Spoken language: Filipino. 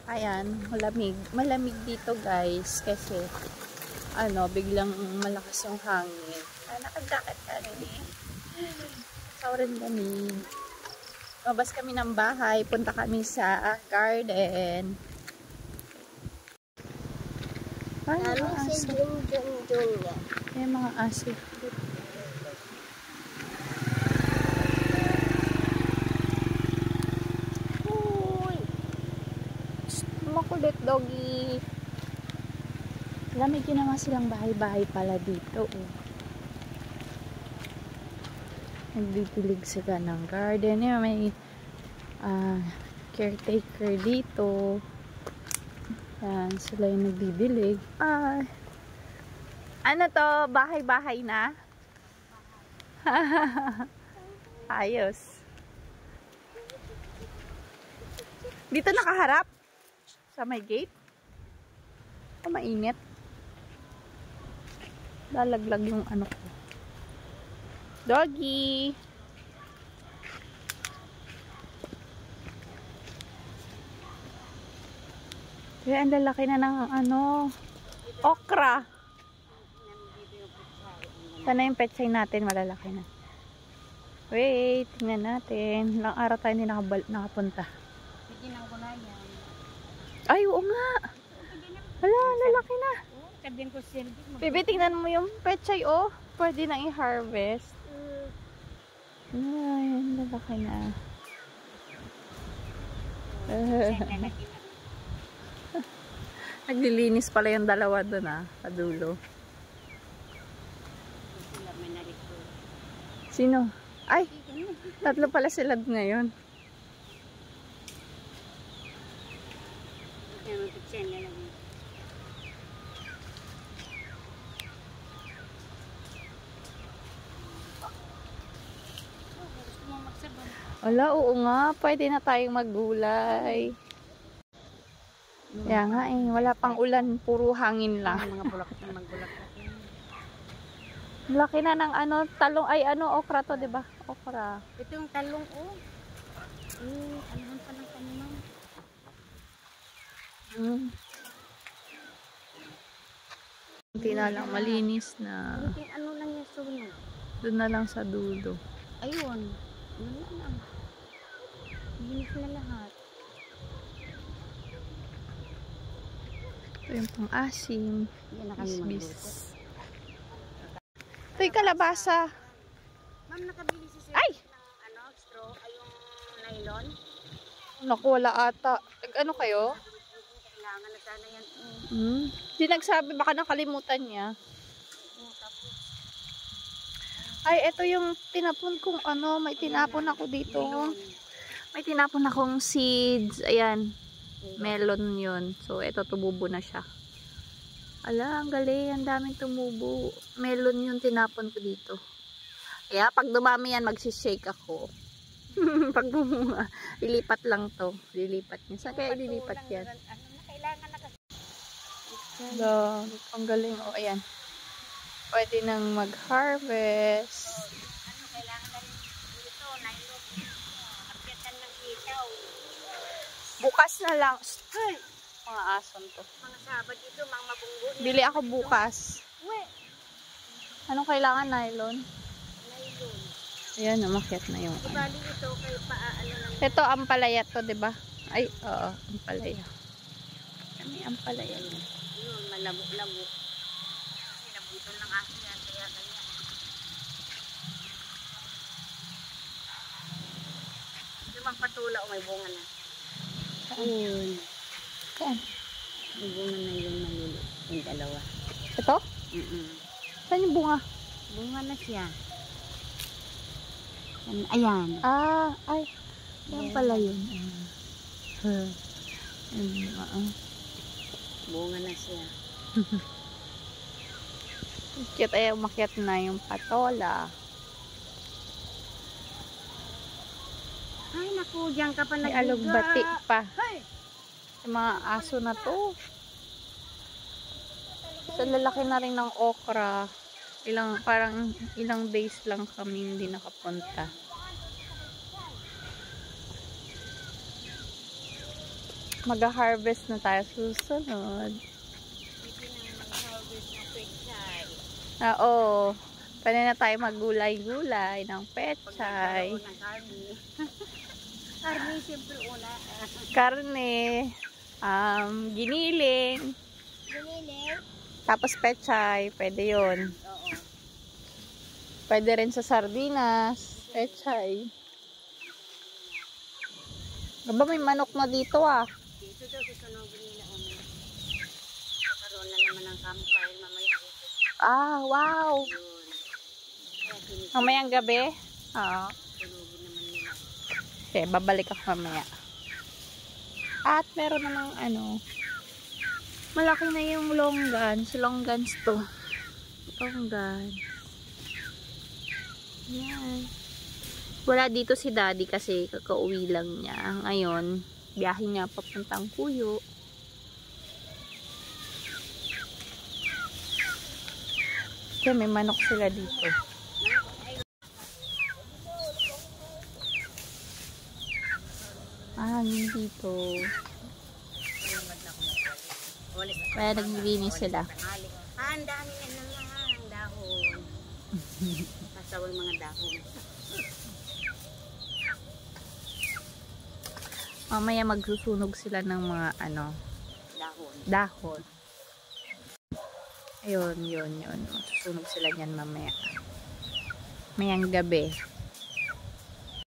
Ayan, malamig. Malamig dito guys kasi biglang malakas yung hangin. Nakagakit ka rin eh. Saurin kami. Mabas kami ng bahay. Punta kami sa garden. Ay, mga aso. Ay, mga aso. Uy! Makulit, doggy. Lamig yun naman silang bahay-bahay pala dito. Oh. Nagdidilig sila ng garden. Yan, may caretaker dito. Yan, sila yung nagdidilig. Ano to? Bahay-bahay na? Ayos. Dito nakaharap? Sa may gate? Mainit. Lalaglag yung ano ko. Doggy! Kaya ang lalaki na ng okra. Sana yung petsay natin malalaki na. Wait, tingnan natin. Ilang araw tayo hindi nakapunta. Ay, oo nga. Hala, lalaki na. Bibi, tingnan mo yung petsay, oh. Pwede nang i-harvest. Ay, lalaki na. Naglilinis pala yung dalawa doon, kadulo. Sino? Ay, tatlo pala sila ngayon. Wala, oo nga. Pwede na tayong maggulay. Kaya nga eh. Wala pang ulan. Puro hangin lang. Mga bulak na magbulak. Laki na ng talong. Ay, okra to, diba? Okra. Ito yung talong, oh. Anuhan pa ng kanimang. Hindi na lang. Malinis na. Ano lang yung sunod? Doon na lang sa dulo. Ayun. Ano lang. Linis na lahat. Ito yung pang-asim. Yan na kami magluto. Ito yung kalabasa. Ma'am, nakabili si sir Ay! ng straw, ay yung nylon. Naku, wala ata. Ano kayo? Kailangan na sana yan. Hindi nagsabi, baka nakalimutan niya. Ay, ito yung tinapon kong may tinapon ako dito. May tinapon akong seeds. Ayan. Melon yun. So, ito tumubo na siya. Ala, ang galing. Ang daming tumubo. Melon yung tinapon ko dito. Kaya, pag dumami yan, magsishake ako. Pag bumunga, lilipat lang to. Lilipat niya. Saan kaya ililipat yan? Kailangan na kasi. Ang galing. O, ayan. Pwede nang mag-harvest. Kailangan na rin dito, nylon. Akyatan ng itaw. Bukas na lang. Ay, mga ason to. Mga sabad dito, mga mabunggo. Bili ako bukas. Uwe. Anong kailangan? Nylon? Nylon. Ayan, umakyat na yung Ibali ito kay lang. Ito, ampalaya to, diba? Ay, oo, ampalaya. Kami ampalaya yun. Yun, malabok-labok. Kasi nabutol ng aso yan, kaya kanya. Yung magpatula o may bunga na. Ayun. Saan? May bunga na yun, malili. Yung dalawa. Ito? Saan yung bunga? Bunga na siya. Ayan. Ay. Yan pala yun. Bunga na siya. Cute ay umakyat na yung patola. Ay, naku, diyan ka pa May nag-iga. alugbati pa. Hey! Yung mga aso na to. Sa lalaki na rin ng okra. Parang ilang days lang kami hindi nakapunta. Mag-harvest na tayo susunod. Pwede nang mag-harvest na pechay. Oo. Pwede na tayo maggulay-gulay ng pechay. Pagkakaroon ng karne. Karne, siyempre una. Karne. Giniling. Giniling? Tapos pechay. Pwede yun. Oo. Pwede rin sa sardinas. Pechay. Aba, may manok na dito ah. Dito daw susunogin nila umay. Kakaroon na naman ng campfire mamaya. Ah, wow. Yun. Kaya Mamayang gabi? Oo. sunogin naman nila. Okay, babalik ako mamaya. At meron namang ano. Malaki na yung longgans. Longgans to. Longgans. Yan. Wala dito si daddy kasi kakauwi lang niya. Ngayon, biyahe niya papuntang Kuyo. Kaya may manok sila dito. Hangin dito. Kaya naglilinis sila. Ang dami na naman ang dahon. Pasawal mga dahon. Mamaya magsusunog sila ng mga ano, Dahon. dahon. Ayun, yun. Magsusunog sila niyan mamaya. Mayang gabi.